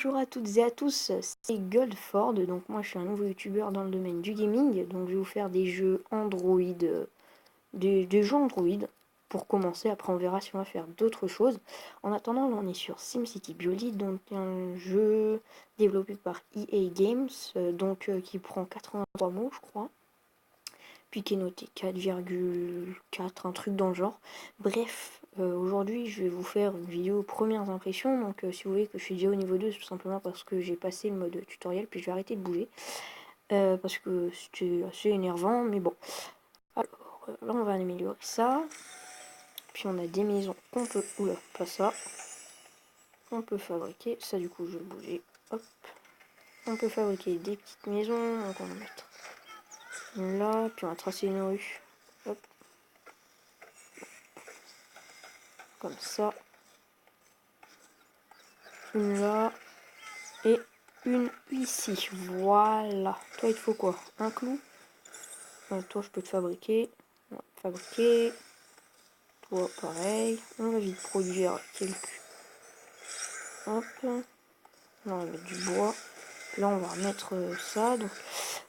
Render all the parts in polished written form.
Bonjour à toutes et à tous, c'est Goldford, donc moi je suis un nouveau youtubeur dans le domaine du gaming, donc je vais vous faire des jeux Android, des jeux Android pour commencer, après on verra si on va faire d'autres choses. En attendant, là on est sur SimCity BioLite, donc un jeu développé par EA Games, qui prend 83 mots je crois, puis qui est noté 4,4, un truc dans le genre. Bref, aujourd'hui je vais vous faire une vidéo premières impressions, donc si vous voyez que je suis déjà au niveau 2, c'est tout simplement parce que j'ai passé le mode tutoriel, puis je vais arrêter de bouger, parce que c'était assez énervant, mais bon. Alors, là on va améliorer ça, puis on a des maisons qu'on peut, oula, pas ça, on peut fabriquer, ça du coup je vais bouger, hop, on peut fabriquer des petites maisons, donc on va mettre là, puis on va tracer une rue, hop, comme ça, une là, et une ici. Voilà. Toi, il te faut quoi? Un clou? Toi, je peux te fabriquer. Ouais, fabriquer. Toi, pareil. On va vite produire quelques... Hop. On va mettre du bois. Là, on va remettre ça. Donc,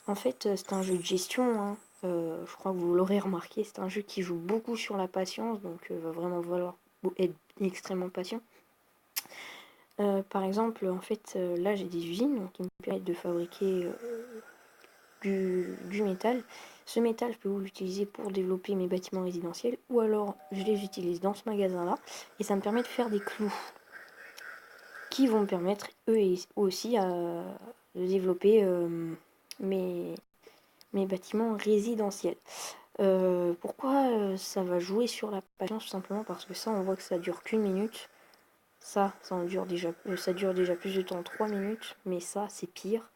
en fait, c'est un jeu de gestion. Hein. Je crois que vous l'aurez remarqué. C'est un jeu qui joue beaucoup sur la patience. Donc, va vraiment falloir être extrêmement patient. Par exemple, en fait, là j'ai des usines qui me permettent de fabriquer du métal. Ce métal, je peux vous l'utiliser pour développer mes bâtiments résidentiels, ou alors je les utilise dans ce magasin-là, et ça me permet de faire des clous qui vont me permettre, eux aussi, de développer mes bâtiments résidentiels. Pourquoi ça va jouer sur la patience? Tout simplement parce que ça, on voit que ça dure qu'une minute. Ça dure déjà plus de temps, 3 minutes, mais ça, c'est pire.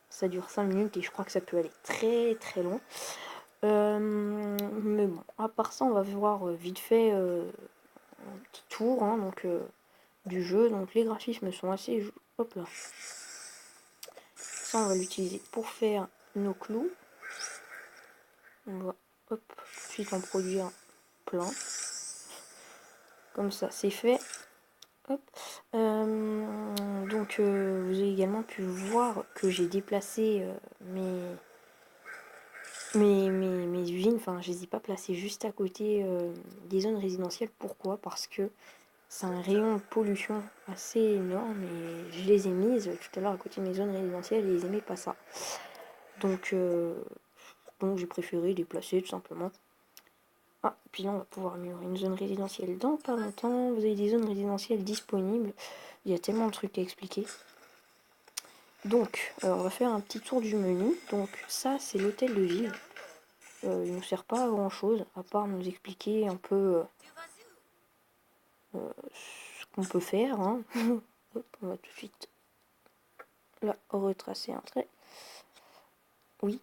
Ça dure 5 minutes et je crois que ça peut aller très très long. Mais bon, à part ça, on va voir vite fait un petit tour du jeu. Donc les graphismes sont assez... Hop là. Ça, on va l'utiliser pour faire nos clous. On va, hop, tout de suite en produire plein. Comme ça, c'est fait. Hop. Vous avez également pu voir que j'ai déplacé mes usines, enfin je les ai pas placées juste à côté des zones résidentielles. Pourquoi? Parce que c'est un rayon de pollution assez énorme et je les ai mises tout à l'heure à côté de mes zones résidentielles et ils aimaient pas ça. Donc j'ai préféré les placer tout simplement. Ah, puis là on va pouvoir améliorer une zone résidentielle dans pas longtemps. Vous avez des zones résidentielles disponibles. Il y a tellement de trucs à expliquer. Donc, on va faire un petit tour du menu. Donc ça, c'est l'hôtel de ville. Il ne nous sert pas à grand chose, à part nous expliquer un peu ce qu'on peut faire. Hein. Hop, on va tout de suite là retracer un trait. Oui,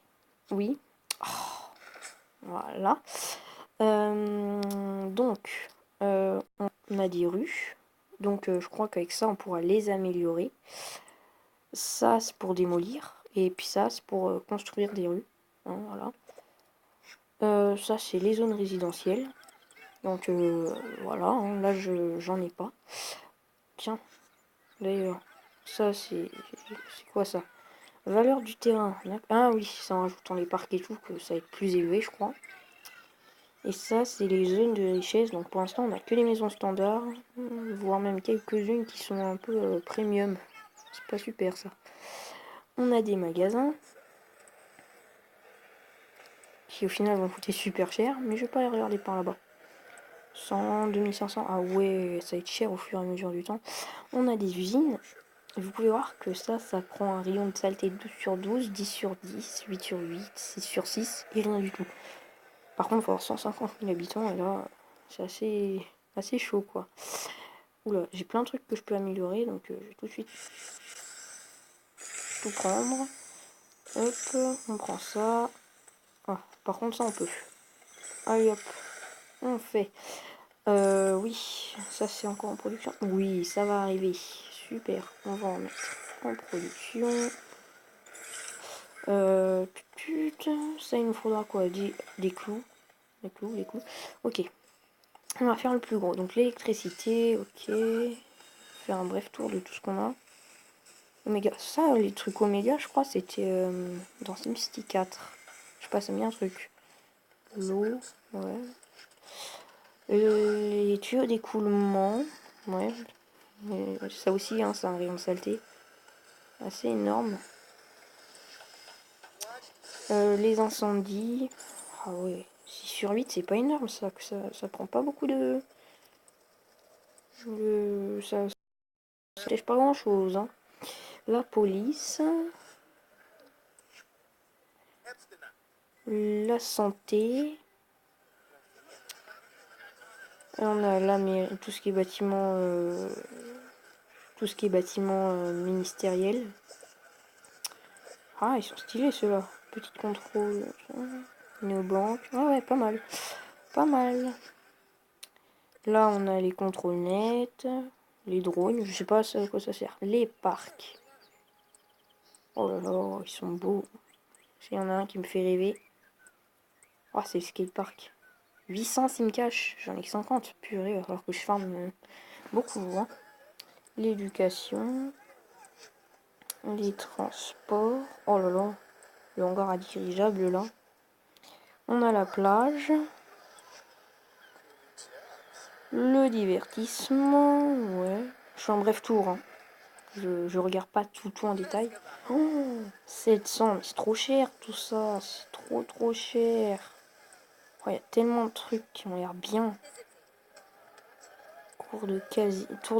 oui. Oh, voilà. On a des rues. Donc, je crois qu'avec ça, on pourra les améliorer. Ça, c'est pour démolir. Et puis ça, c'est pour construire des rues. Hein, voilà. Ça, c'est les zones résidentielles. Donc, voilà. Hein, là, j'en ai pas. Tiens, d'ailleurs, ça, c'est quoi ça? Valeur du terrain. Ah oui, c'est en rajoutant les parcs et tout que ça va être plus élevé, je crois. Et ça, c'est les zones de richesse. Donc, pour l'instant, on a que les maisons standards, voire même quelques-unes qui sont un peu premium. C'est pas super, ça. On a des magasins qui, au final, vont coûter super cher, mais je vais pas les regarder par là-bas. 100, 2500, ah ouais, ça va être cher au fur et à mesure du temps. On a des usines. Vous pouvez voir que ça prend un rayon de saleté 12 sur 12, 10 sur 10, 8 sur 8, 6 sur 6, et rien du tout. Par contre, il faut avoir 150 000 habitants, et là, c'est assez chaud, quoi. Oula, j'ai plein de trucs que je peux améliorer, donc je vais tout de suite tout prendre. Hop, on prend ça. Ah, par contre, ça, on peut. Allez, hop, on fait. Oui, ça, c'est encore en production. Oui, ça va arriver. Super, on va en mettre en production. Ça, il nous faudra quoi? Des clous. Les clous. Ok. On va faire le plus gros. Donc l'électricité, ok. Faire un bref tour de tout ce qu'on a. Oméga. Ça, les trucs Oméga, je crois, c'était dans SimCity 4. Je sais pas, ça me dit un truc. L'eau, ouais. Les tuyaux d'écoulement, ouais. Ça aussi, hein, c'est un rayon de saleté. Assez énorme. Les incendies. Ah ouais. 6 sur 8, c'est pas énorme ça. Ça prend pas beaucoup de. Ça protège pas grand chose. Hein. La police. La santé. Et on a la mairie, tout ce qui est bâtiment. Tout ce qui est bâtiment ministériel. Ah, ils sont stylés ceux-là. Petit contrôle. Néobanque. Ah ouais, pas mal. Pas mal. Là, on a les contrôles nets. Les drones. Je sais pas à quoi ça sert. Les parcs. Oh là là, ils sont beaux. Il y en a un qui me fait rêver. Oh, c'est le skatepark. 800 simcash. J'en ai que 50. Purée, alors que je farme beaucoup. Hein. L'éducation. Les transports. Oh là là. Le hangar à dirigeable là. On a la plage. Le divertissement. Ouais. Je suis en bref tour. Hein. Je regarde pas tout en détail. Oh, 700, mais c'est trop cher tout ça. C'est trop cher. Il y a tellement de trucs qui ont l'air bien. Tour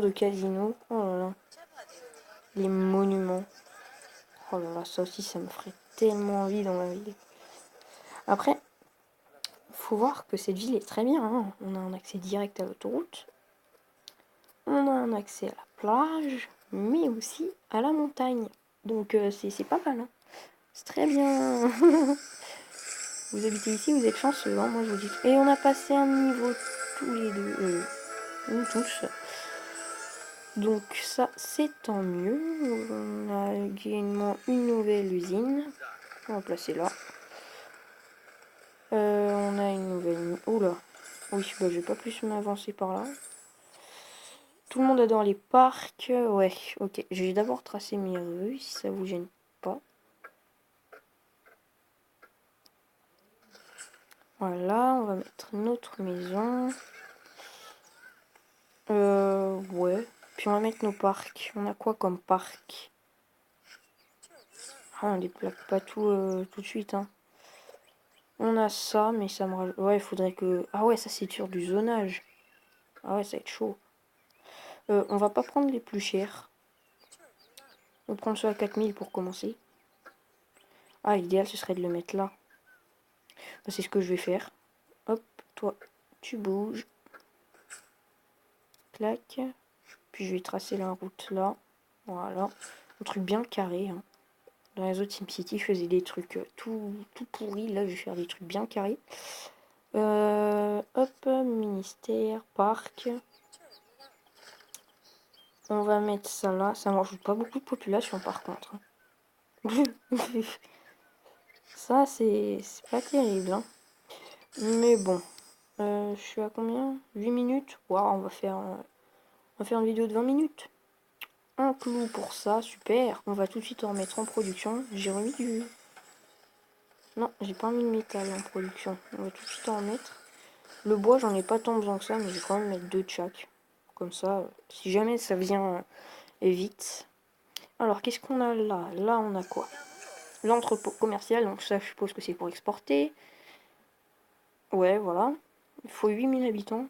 de casino. Oh là là. Les monuments. Oh là là, ça aussi, ça me ferait tellement envie dans ma ville. Après, faut voir que cette ville est très bien. Hein. On a un accès direct à l'autoroute. On a un accès à la plage, mais aussi à la montagne. Donc c'est pas mal. Hein. C'est très bien. Vous habitez ici, vous êtes chanceux. Hein, moi je vous dis. Et on a passé un niveau tous les deux. Nous tous. Donc ça, c'est tant mieux. On a également une nouvelle usine. On va placer là. On a une nouvelle... Oula. Oui, bah, je vais pas plus m'avancer par là. Tout le monde adore les parcs. Ouais, ok. Je vais d'abord tracer mes rues, si ça vous gêne pas. Voilà, on va mettre notre maison. Ouais. Puis on va mettre nos parcs. On a quoi comme parc? Ah, on déplaque pas tout de suite, hein. On a ça, mais ça me rajoute... Ouais, il faudrait que... Ah ouais, ça c'est sur du zonage. Ah ouais, ça va être chaud. On va pas prendre les plus chers. On va prendre ceux à 4000 pour commencer. Ah, l'idéal, ce serait de le mettre là. C'est ce que je vais faire. Hop, toi, tu bouges. Clac. Puis je vais tracer la route là. Voilà. Un truc bien carré. Hein. Dans les autres SimCity, je faisais des trucs tout pourris. Là, je vais faire des trucs bien carrés. Hop, ministère, parc. On va mettre ça là. Ça ne rajoute pas beaucoup de population par contre. Ça, c'est pas terrible. Hein. Mais bon. Je suis à combien? 8 minutes. Waouh, on va faire une vidéo de 20 minutes. Un clou pour ça, super. On va tout de suite en mettre en production. J'ai remis du... Non, j'ai pas mis de métal en production. On va tout de suite en mettre. Le bois, j'en ai pas tant besoin que ça, mais je vais quand même mettre 2 de chaque. Comme ça, si jamais ça vient vite. Alors, qu'est-ce qu'on a là? Là, on a quoi? L'entrepôt commercial, donc ça, je suppose que c'est pour exporter. Ouais, voilà. Il faut 8000 habitants.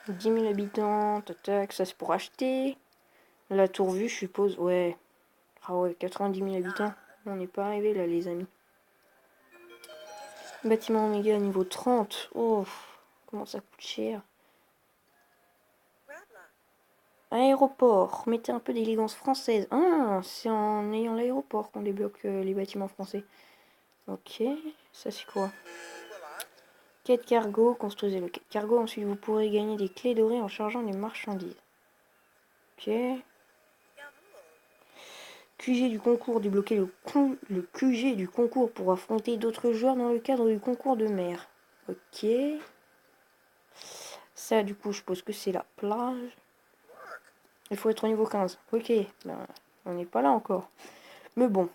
10 000 habitants, tac, ça c'est pour acheter. La tour vue, je suppose, ouais. Ah ouais, 90 000 habitants. On n'est pas arrivé là, les amis. Bâtiment Oméga niveau 30. Oh, comment ça coûte cher. Aéroport. Mettez un peu d'élégance française. Ah, c'est en ayant l'aéroport qu'on débloque les bâtiments français. Ok, ça c'est quoi? Quai de cargo, construisez le quai de cargo. Ensuite, vous pourrez gagner des clés dorées en chargeant les marchandises. Ok. QG du concours, débloquer le QG du concours pour affronter d'autres joueurs dans le cadre du concours de mer. Ok. Ça, du coup, je suppose que c'est la plage. Il faut être au niveau 15. Ok, ben, on n'est pas là encore. Mais bon.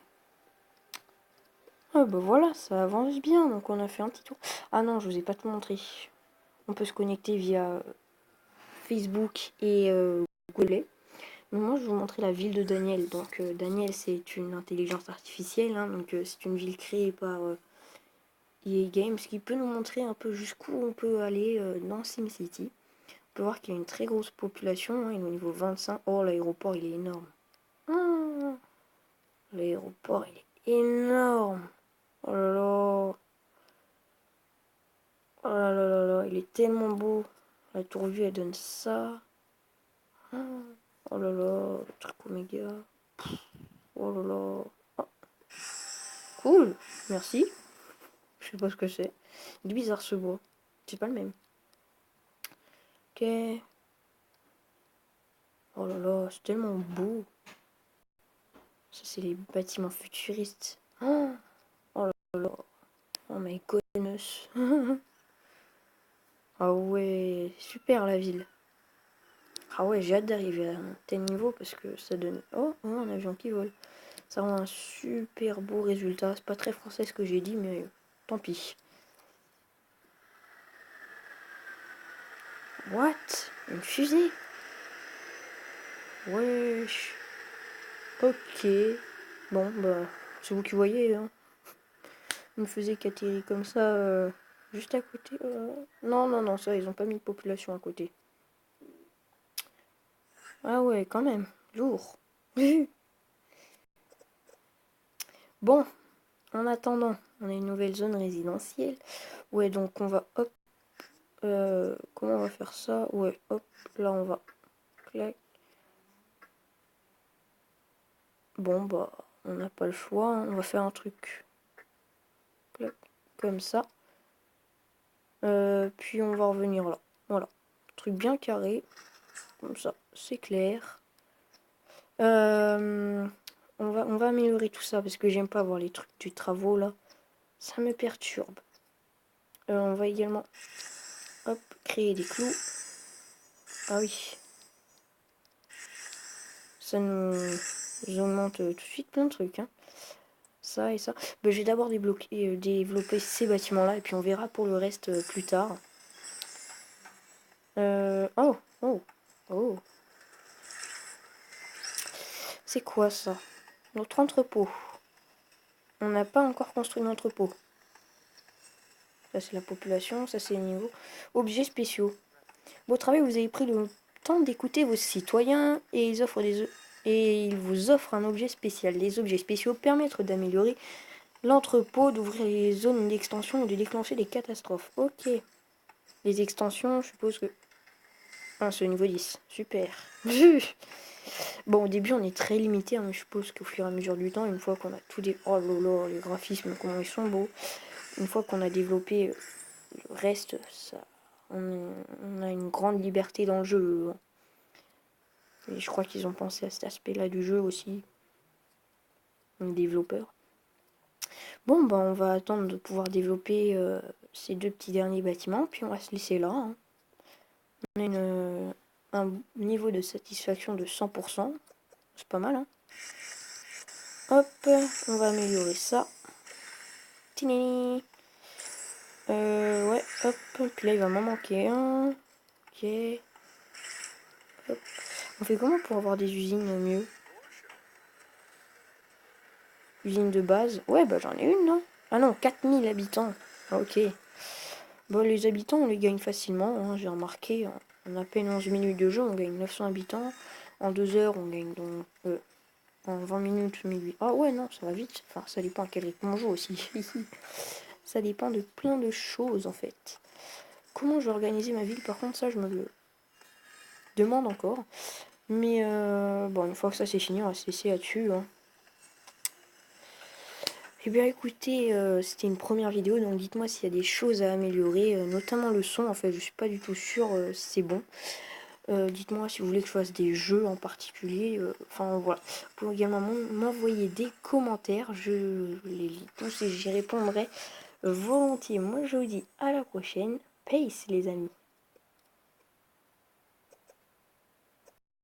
Ah bah voilà, ça avance bien. Donc on a fait un petit tour. Ah non, je vous ai pas tout montré. On peut se connecter via Facebook et Google. Mais moi, je vais vous montrer la ville de Daniel. Donc Daniel, c'est une intelligence artificielle. Hein, donc c'est une ville créée par EA Games qui peut nous montrer un peu jusqu'où on peut aller dans SimCity. On peut voir qu'il y a une très grosse population. Hein, il est au niveau 25. Oh, l'aéroport, il est énorme. Ah, l'aéroport, il est énorme. Oh là là. Oh là là là là. Il est tellement beau. La tour vue, elle donne ça. Ah, oh là là. Le truc Oméga. Oh là là. Oh, cool. Merci. Je sais pas ce que c'est. Il est bizarre ce bois. C'est pas le même. Ok. Oh là là, c'est tellement beau. Ça, c'est les bâtiments futuristes. Oh là là. Oh my goodness. Ah ouais, super la ville. Ah ouais, j'ai hâte d'arriver à un tel niveau parce que ça donne... Oh, oh, un avion qui vole. Ça rend un super beau résultat. C'est pas très français ce que j'ai dit, mais tant pis. What? Une fusée? Wesh. Ok. Bon, bah, c'est vous qui voyez, hein. Une fusée qui atterrit comme ça, juste à côté. Non, non, non, ça, ils ont pas mis de population à côté. Ah ouais, quand même. Lourd. Bon, en attendant, on a une nouvelle zone résidentielle. Ouais, donc on va, hop, comment on va faire ça? Ouais, hop, là on va, clac. Bon, bah, on n'a pas le choix, hein. On va faire un truc, clac, comme ça. Puis on va revenir là. Voilà, truc bien carré, comme ça, c'est clair. On va améliorer tout ça parce que j'aime pas voir les trucs du travaux là. Ça me perturbe. On va également, hop, créer des clous. Ah oui. Ça nous augmente tout de suite plein de trucs. Hein. Ça et ça. Ben, je vais d'abord développer ces bâtiments-là et puis on verra pour le reste plus tard. Oh, oh, oh. C'est quoi ça? Notre entrepôt. On n'a pas encore construit l'entrepôt. Ça c'est la population, ça c'est le niveau. Objets spéciaux. Beau travail, vous avez pris le temps d'écouter vos citoyens et ils vous offrent un objet spécial. Les objets spéciaux permettent d'améliorer l'entrepôt, d'ouvrir les zones d'extension et de déclencher des catastrophes. Ok. Les extensions, je suppose que... Ah, c'est au niveau 10. Super. Bon, au début, on est très limité, hein, mais je suppose qu'au fur et à mesure du temps, une fois qu'on a tout Oh là là, les graphismes, comment ils sont beaux. Une fois qu'on a développé le reste, ça... on a une grande liberté dans le jeu. Et je crois qu'ils ont pensé à cet aspect-là du jeu aussi, les développeurs. Bon, bah on va attendre de pouvoir développer ces deux petits derniers bâtiments, puis on va se laisser là. Hein. On a un niveau de satisfaction de 100%. C'est pas mal, hein. Hop, on va améliorer ça. Tini. Ouais, hop. Puis là, il va m'en manquer un. Ok. Hop. On fait comment pour avoir des usines mieux? Usine de base. Ouais, bah j'en ai une, non? Ah non, 4000 habitants. Ah, ok. Bon, les habitants, on les gagne facilement. Hein, j'ai remarqué, en à peine 11 minutes de jeu, on gagne 900 habitants. En 2 heures, on gagne donc... en 20 minutes, 1008. Ah ouais, non, ça va vite. Enfin, ça dépend à quel rythme on joue aussi. Ça dépend de plein de choses, en fait. Comment je vais organiser ma ville? Par contre, ça, je me le demande encore. Mais, bon, une fois que ça c'est fini, on va se laisser là-dessus. Hein. Eh bien écoutez, c'était une première vidéo, donc dites-moi s'il y a des choses à améliorer, notamment le son, en fait, je suis pas du tout sûre si c'est bon. Dites-moi si vous voulez que je fasse des jeux en particulier, enfin voilà. Vous pouvez également m'envoyer des commentaires, je les lis tous et j'y répondrai volontiers. Moi je vous dis à la prochaine, peace les amis.